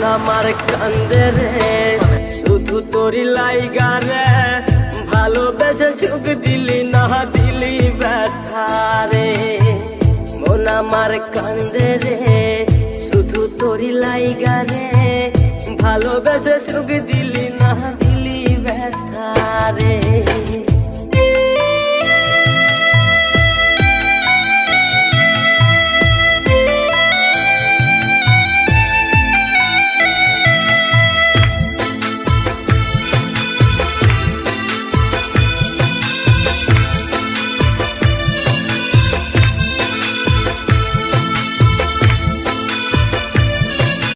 আমার কান্দে রে শুধু তোরি লাইগা রে ভালোবেসে সুখ দিলি না দিলি ব্যথা রে মন আমার কান্দে রে শুধু তোরি লাইগা রে ভালোবেসে সুখ দিলি না